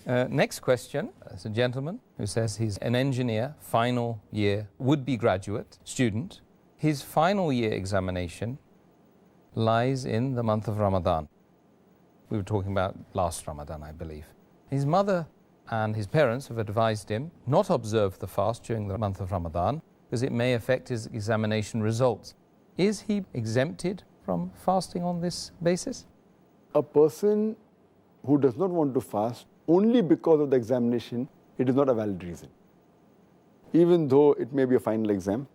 Next question. There's a gentleman who says he's an engineer, final year, would-be graduate student. His final year examination lies in the month of Ramadan. We were talking about last Ramadan, I believe. His mother and his parents have advised him not to observe the fast during the month of Ramadan because it may affect his examination results. Is he exempted from fasting on this basis? A person who does not want to fast only because of the examination, it is not a valid reason. Even though it may be a final exam,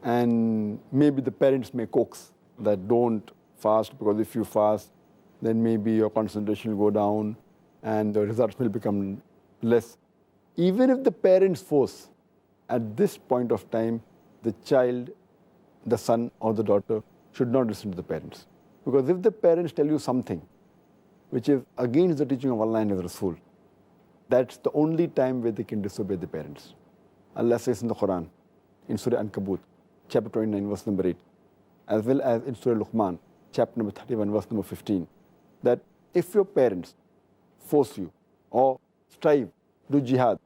and maybe the parents may coax that don't fast, because if you fast, then maybe your concentration will go down and the results will become less. Even if the parents force, at this point of time, the child, the son or the daughter should not listen to the parents. Because if the parents tell you something which is against the teaching of Allah and His Rasul, that's the only time where they can disobey the parents. Allah says in the Quran, in Surah Ankabut, chapter 29, verse number 8, as well as in Surah Luqman, chapter number 31, verse number 15, that if your parents force you or strive, do jihad,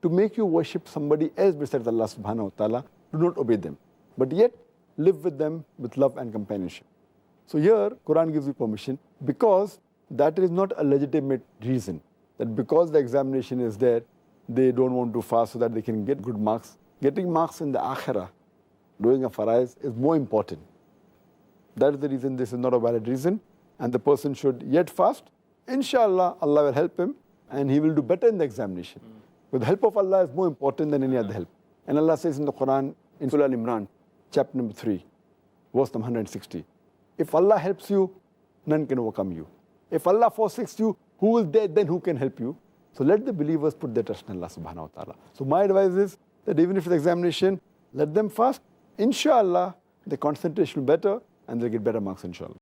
to make you worship somebody else besides Allah subhanahu wa ta'ala, do not obey them. But yet, live with them with love and companionship. So here, Quran gives you permission because that is not a legitimate reason. That because the examination is there, they don't want to fast so that they can get good marks. Getting marks in the akhirah, doing a faraiz, is more important. That is the reason this is not a valid reason. And the person should yet fast. Inshallah, Allah will help him and he will do better in the examination. But the help of Allah is more important than any other help. And Allah says in the Quran, in Surah Al-Imran, chapter number 3, verse number 160, if Allah helps you, none can overcome you. If Allah forsakes you, who will then who can help you? So let the believers put their trust in Allah subhanahu wa ta'ala. So my advice is that even if it's examination, let them fast. Inshallah, the concentration will be better and they'll get better marks inshallah.